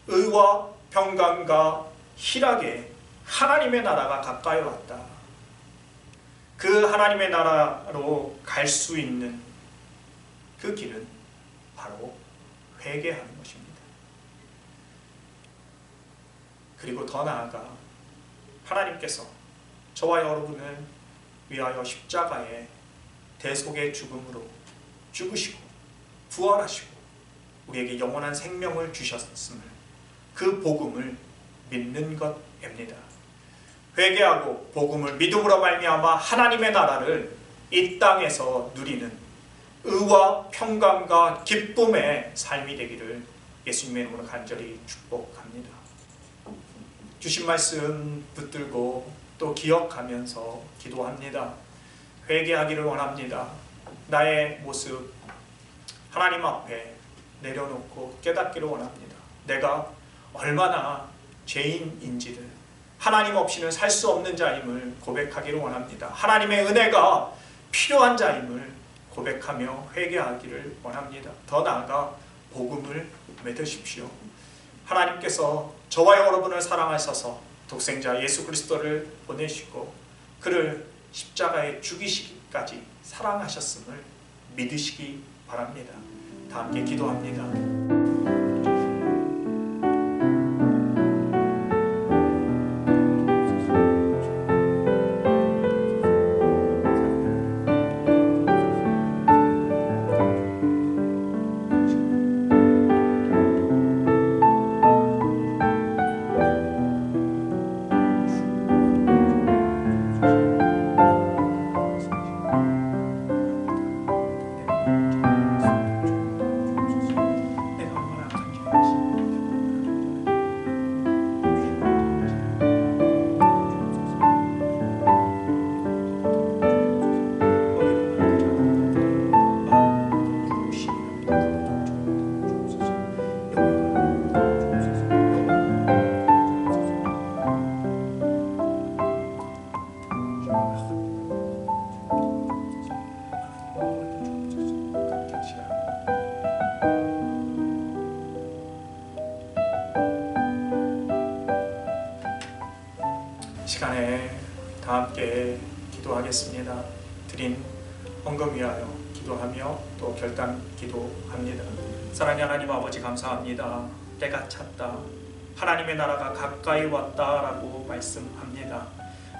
의와 평강과 희락에 하나님의 나라가 가까이 왔다. 그 하나님의 나라로 갈 수 있는 그 길은 바로 회개하는 것입니다. 그리고 더 나아가 하나님께서 저와 여러분을 위하여 십자가의 대속의 죽음으로 죽으시고 부활하시고 우리에게 영원한 생명을 주셨음을, 그 복음을 믿는 것입니다. 회개하고 복음을 믿음으로 말미암아 하나님의 나라를 이 땅에서 누리는 의와 평강과 기쁨의 삶이 되기를 예수님의 이름으로 간절히 축복합니다. 주신 말씀 붙들고 또 기억하면서 기도합니다. 회개하기를 원합니다. 나의 모습 하나님 앞에 내려놓고 깨닫기를 원합니다. 내가 얼마나 죄인인지를, 하나님 없이는 살 수 없는 자임을 고백하기를 원합니다. 하나님의 은혜가 필요한 자임을 고백하며 회개하기를 원합니다. 더 나아가 복음을 믿으십시오. 하나님께서 저와 여러분을 사랑하셔서 독생자 예수 그리스도를 보내시고 그를 십자가에 죽이시기까지 사랑하셨음을 믿으시기 바랍니다. 다 함께 기도합니다. 시간에 다 함께 기도하겠습니다. 드린 헌금 위하여 기도하며 또 결단 기도합니다. 사랑하는 하나님 아버지, 감사합니다. 때가 찼다, 하나님의 나라가 가까이 왔다라고 말씀합니다.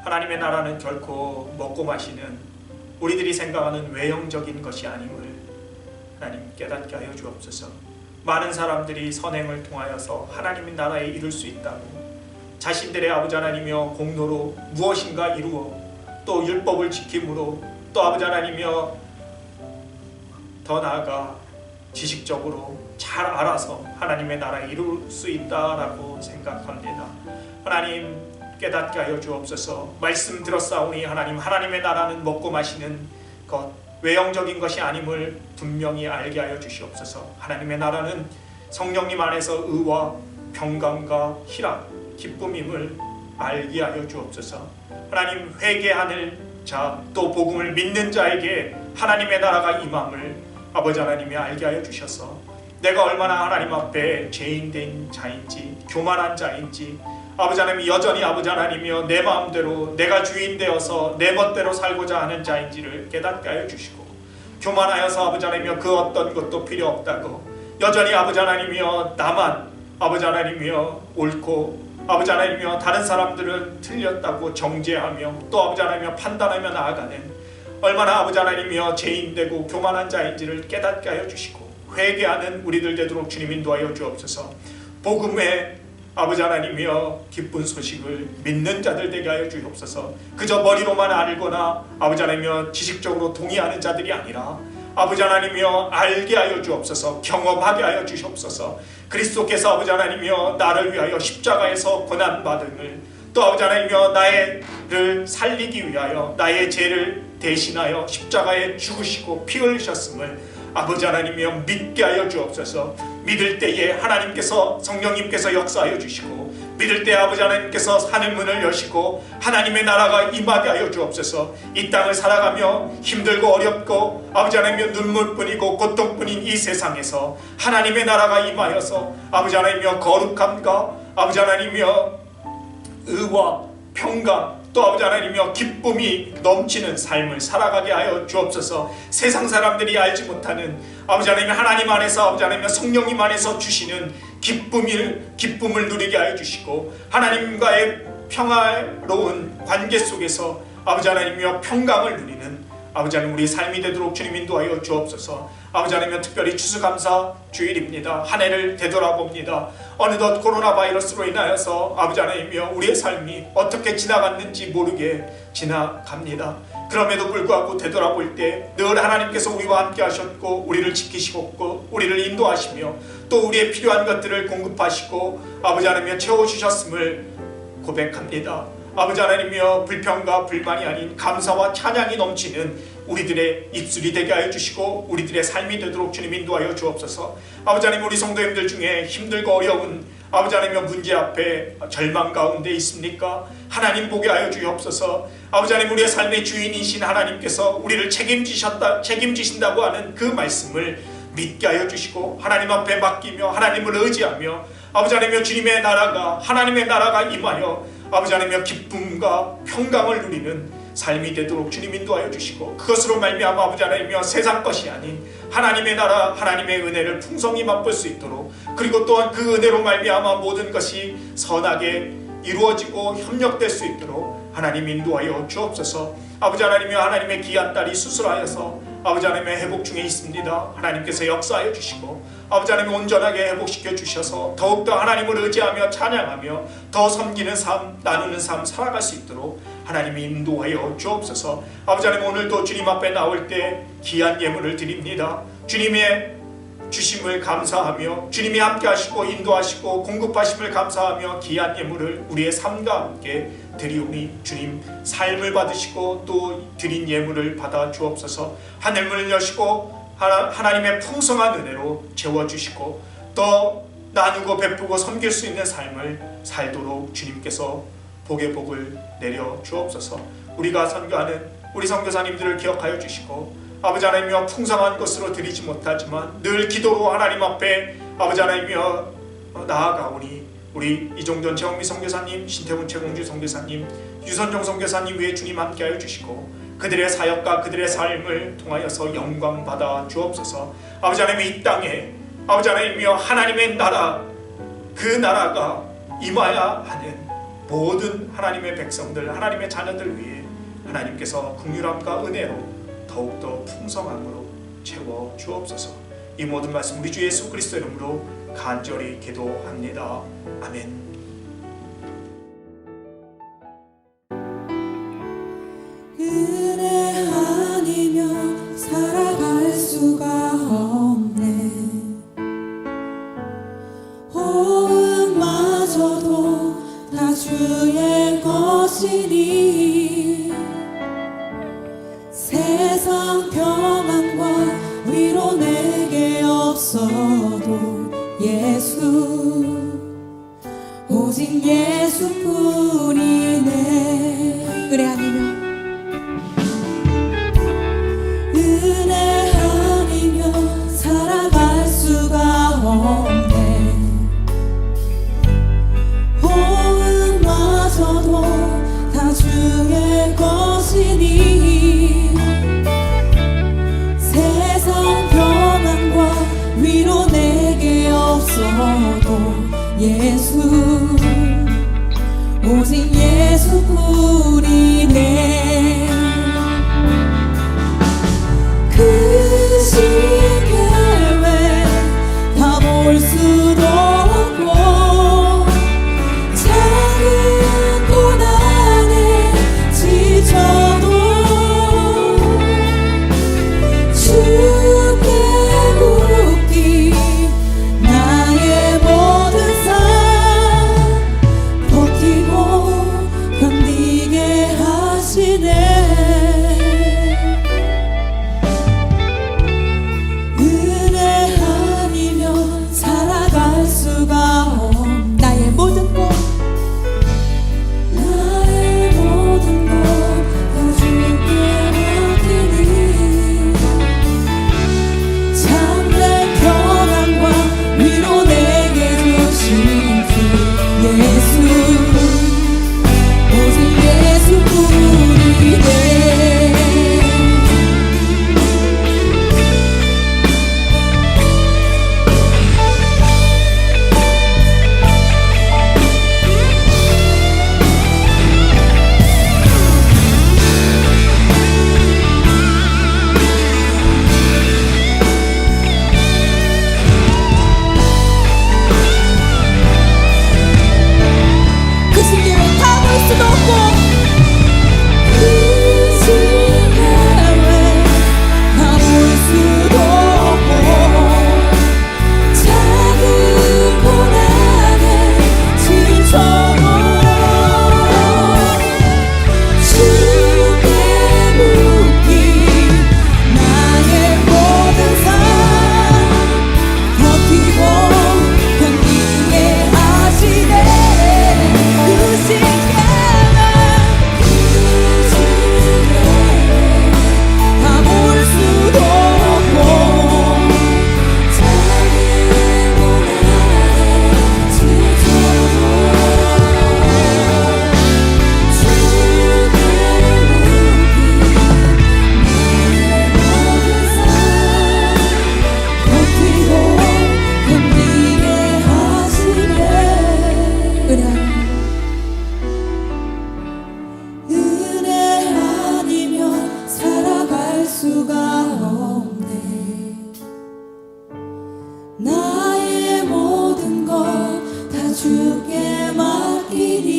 하나님의 나라는 결코 먹고 마시는 우리들이 생각하는 외형적인 것이 아님을 하나님 깨닫게 하여 주옵소서. 많은 사람들이 선행을 통하여서 하나님의 나라에 이룰 수 있다고 자신들의 아버지 하나님이여 공로로 무엇인가 이루어 또 율법을 지킴으로 또 아버지 하나님이여 더 나아가 지식적으로 잘 알아서 하나님의 나라에 이룰 수 있다라고 생각합니다. 하나님 깨닫게 하여 주옵소서. 말씀 들었사오니 하나님, 하나님의 나라는 먹고 마시는 것, 외형적인 것이 아님을 분명히 알게 하여 주시옵소서. 하나님의 나라는 성령님 안에서 의와 평강과 희락, 기쁨임을 알게 하여 주옵소서. 하나님, 회개하는 자, 또 복음을 믿는 자에게 하나님의 나라가 임함을 아버지 하나님이 알게 하여 주셔서 내가 얼마나 하나님 앞에 죄인된 자인지, 교만한 자인지, 아버지 하나님이 여전히 아버지 하나님이여 내 마음대로 내가 주인 되어서 내 멋대로 살고자 하는 자인지를 깨닫게 하여 주시고, 교만하여서 아버지 하나님이여 그 어떤 것도 필요 없다고 여전히 아버지 하나님이여 나만 아버지 하나님이여 옳고 아버지 하나님이여 다른 사람들은 틀렸다고 정죄하며 또 아버지 하나님이여 판단하며 나아가는 얼마나 아버지 하나님이여 죄인되고 교만한 자인지를 깨닫게 하여 주시고, 회개하는 우리들 되도록 주님 인도하여 주옵소서. 복음의 아버지 하나님이여 기쁜 소식을 믿는 자들 되게 하여 주옵소서. 그저 머리로만 알거나 아버지 하나님이여 지식적으로 동의하는 자들이 아니라 아버지 하나님이여 알게 하여 주옵소서. 경험하게 하여 주시옵소서. 그리스도께서 아버지 하나님이여 나를 위하여 십자가에서 고난받음을, 또 아버지 하나님이여 나를 살리기 위하여 나의 죄를 대신하여 십자가에 죽으시고 피 흘리셨음을 아버지 하나님이여 믿게 하여 주옵소서. 믿을 때에 하나님께서 성령님께서 역사하여 주시고, 믿을 때 아버지 하나님께서 하늘문을 여시고 하나님의 나라가 임하게 하여 주옵소서. 이 땅을 살아가며 힘들고 어렵고 아버지 하나님이여 눈물뿐이고 고통뿐인 이 세상에서 하나님의 나라가 임하여서 아버지 하나님이여 거룩함과 아버지 하나님이여 의와 평강 또 아버지 하나님이여 기쁨이 넘치는 삶을 살아가게 하여 주옵소서. 세상 사람들이 알지 못하는 아버지 하나님, 하나님 안에서 아버지 하나님 성령님 안에서 주시는 기쁨을 누리게 하여 주시고, 하나님과의 평화로운 관계 속에서 아버지 하나님이여 평강을 누리는 아버지 하나님 우리 삶이 되도록 주님 인도하여 주옵소서. 아버지 하나님, 특별히 추수감사 주일입니다. 한 해를 되돌아봅니다. 어느덧 코로나 바이러스로 인하여서 아버지 하나님이여 우리의 삶이 어떻게 지나갔는지 모르게 지나갑니다. 그럼에도 불구하고 되돌아볼 때 늘 하나님께서 우리와 함께 하셨고 우리를 지키시고 우리를 인도하시며 또 우리의 필요한 것들을 공급하시고 아버지 하나님이여 채워주셨음을 고백합니다. 아버지 하나님이여 불평과 불만이 아닌 감사와 찬양이 넘치는 우리들의 입술이 되게 하여 주시고 우리들의 삶이 되도록 주님 인도하여 주옵소서. 아버지 하나님, 우리 성도님들 중에 힘들고 어려운 아버지 하나님이여 문제 앞에 절망 가운데 있습니까? 하나님 보게 하여 주옵소서. 아버지 하나님, 우리의 삶의 주인이신 하나님께서 우리를 책임지신다고 하는 그 말씀을 믿게 하여 주시고 하나님 앞에 맡기며 하나님을 의지하며 아버지 하나님이여 주님의 나라가 하나님의 나라가 임하여 아버지 하나님이여 기쁨과 평강을 누리는 삶이 되도록 주님 인도하여 주시고, 그것으로 말미암아 아버지 하나님이여 세상 것이 아닌 하나님의 나라 하나님의 은혜를 풍성히 맛볼 수 있도록, 그리고 또한 그 은혜로 말미암아 모든 것이 선하게 이루어지고 협력될 수 있도록 하나님 인도하여 주옵소서. 아버지 하나님이여 하나님의 귀한 딸이 수술하여서 아버지 하나님의 회복 중에 있습니다. 하나님께서 역사하여 주시고 아버지 하나님 온전하게 회복시켜 주셔서 더욱더 하나님을 의지하며 찬양하며 더 섬기는 삶, 나누는 삶 살아갈 수 있도록 하나님이 인도하여 주옵소서. 아버지 하나님, 오늘도 주님 앞에 나올 때 귀한 예물을 드립니다. 주님의 주심을 감사하며 주님이 함께 하시고 인도하시고 공급하심을 감사하며 귀한 예물을 우리의 삶과 함께 드리오니 주님 삶을 받으시고 또 드린 예물을 받아 주옵소서. 하늘문을 여시고 하나님의 풍성한 은혜로 채워주시고 더 나누고 베푸고 섬길 수 있는 삶을 살도록 주님께서 복의 복을 내려 주옵소서. 우리가 선교하는 우리 선교사님들을 기억하여 주시고 아버지 하나님이여 풍성한 것으로 드리지 못하지만 늘 기도로 하나님 앞에 아버지 하나님이여 나아가오니 우리 이종전 최홍미 선교사님, 신태훈 최공주 선교사님, 유선정 선교사님 위에 주님 함께하여 주시고 그들의 사역과 그들의 삶을 통하여서 영광 받아 주옵소서. 아버지 하나님, 이 땅에 아버지 하나님이여 하나님의 나라, 그 나라가 임하야 하는 모든 하나님의 백성들, 하나님의 자녀들 위해 하나님께서 긍휼함과 은혜로 더욱더 풍성함으로 채워 주옵소서. 이 모든 말씀 우리 주 예수 그리스도 이름으로 간절히 기도합니다. 아멘. 은혜 아니면 살아갈 수가 없네. 호흡마저도 다 주의 것이니 세상 평안과 위로 내게 없어도 예수, 오직 예수뿐이네. 은혜 아니면 은혜 아니면 살아갈 수가 없네. 호흡마저도 다 주의 것이니 세상 평안과 위로 내게 없어도 예수, 오직 예수뿐이네. 크신 계획 다 볼 수도 없고 작은 고난에 지쳐도 주께 묻기 나의 모든 삶 버티고 견디게 하시네. 나의 모든 것 다 주께 맡기니 참된 평안과 위로 내게 주신 주 예수, 오직 예수뿐이네. 주께 맡기니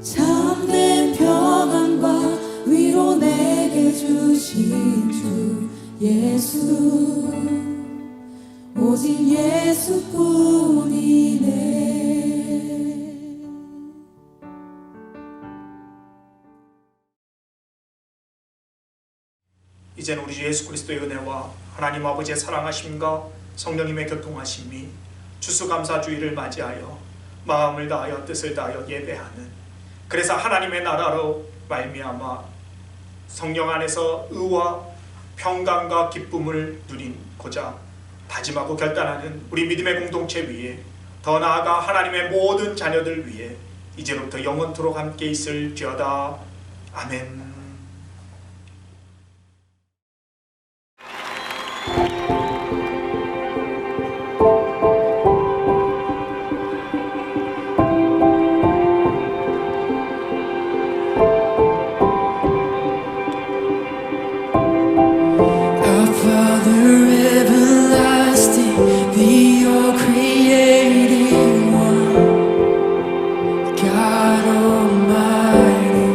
참된 평안과 위로 내게 주신 주 예수, 오직 예수뿐이네. 이제는 우리 주 예수 그리스도의 은혜와 하나님 아버지의 사랑하심과 성령님의 교통하심이 추수감사주의를 맞이하여 마음을 다하여 뜻을 다하여 예배하는, 그래서 하나님의 나라로 말미암아 성령 안에서 의와 평강과 기쁨을 누리고자 다짐하고 결단하는 우리 믿음의 공동체 위에, 더 나아가 하나님의 모든 자녀들 위해 이제부터 영원토록 함께 있을지어다. 아멘. Our Father everlasting, the all-creating one, God Almighty.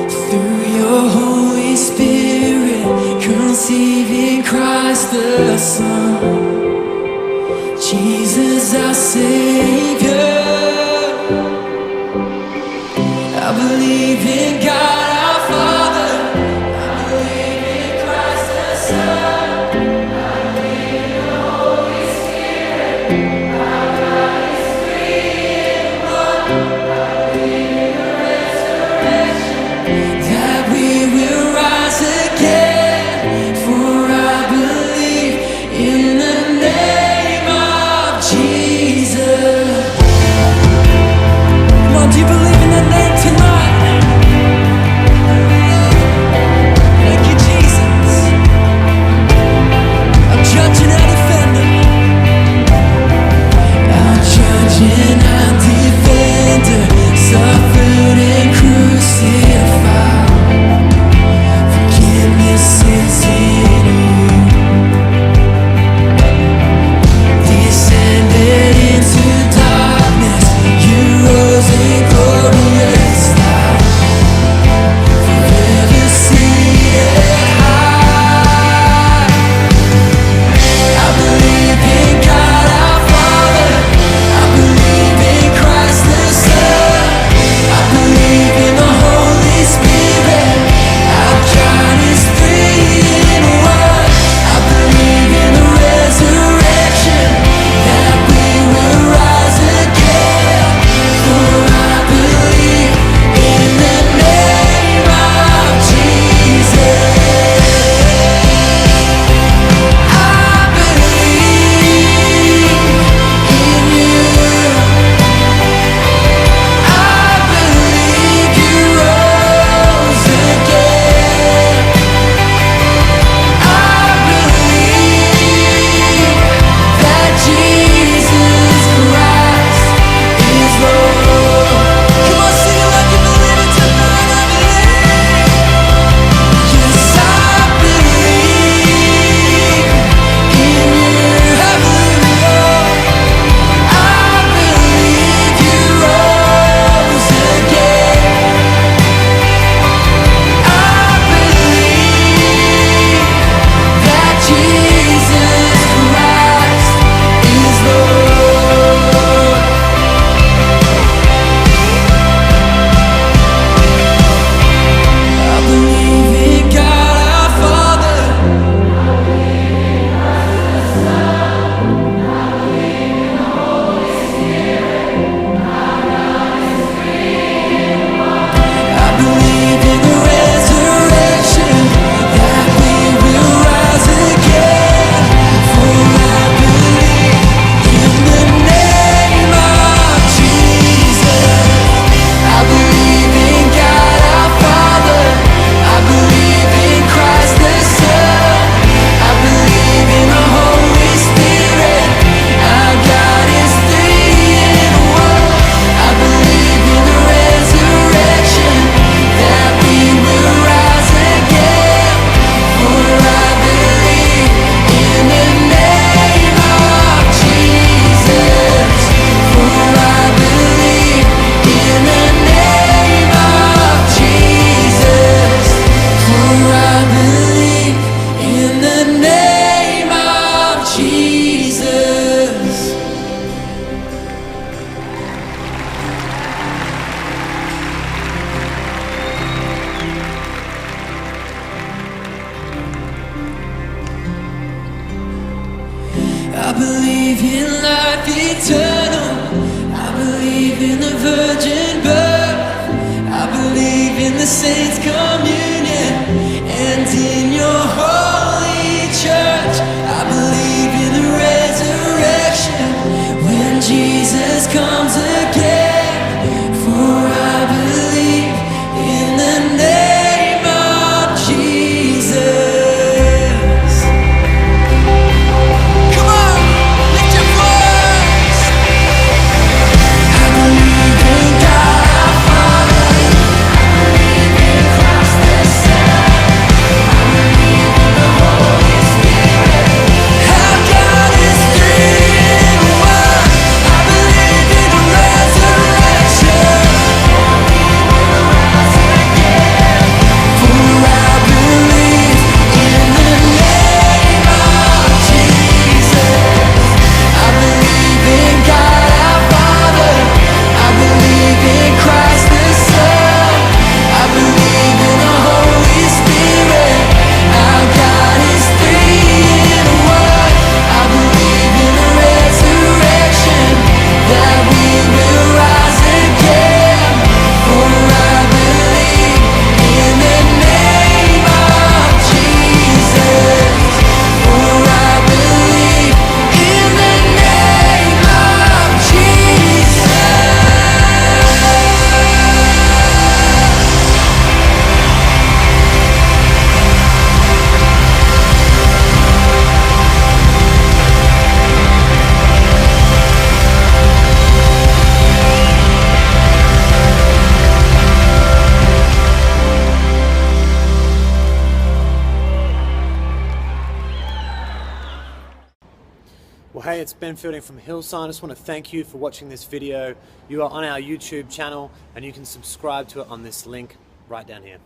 Through your Holy Spirit, conceiving Christ the Son, Jesus our Savior. I believe in God our Father, I believe in Christ the Son, I believe in the Holy Spirit, our God is three in one. I believe in the resurrection, that we will rise again, for I believe in the name of Jesus. Come on, do you believe in that name tonight? Thank you, Jesus. Our judge and our defender. Our judge and our defender, suffered and crucified. Forgiveness is in you. Descended into darkness, you rose in glorious light. Forever seated high. I believe in God our Father, I believe in Christ the Son, I believe in the Holy Spirit, our God is three in one. I believe in the resurrection, that we will rise again, for I believe in the name of Jesus. I believe in you. I believe you rose again. I believe that Jesus Christ is Lord. Come on, sing it like you believe it tonight. I believe. Yes, I believe in you. I believe, Lord. I believe you rose again. I believe that Jesus Christ is Lord. I believe in God our Father, I believe in the resurrection, that we will rise again, for I believe in the name of Jesus. I believe in God our Father, I believe in Christ the Son, I believe in the Holy Spirit, our God is three in one. I believe in the resurrection, that we will rise again, for I believe in the name of Jesus. For I believe in the name of Jesus. For I believe in the name of Jesus. I believe in life eternal, I believe in the virgin birth, I believe in the saints' communion, and in your holy Well, hey, it's Ben Fielding from Hillsong. I just want to thank you for watching this video. You are on our YouTube channel and you can subscribe to it on this link right down here.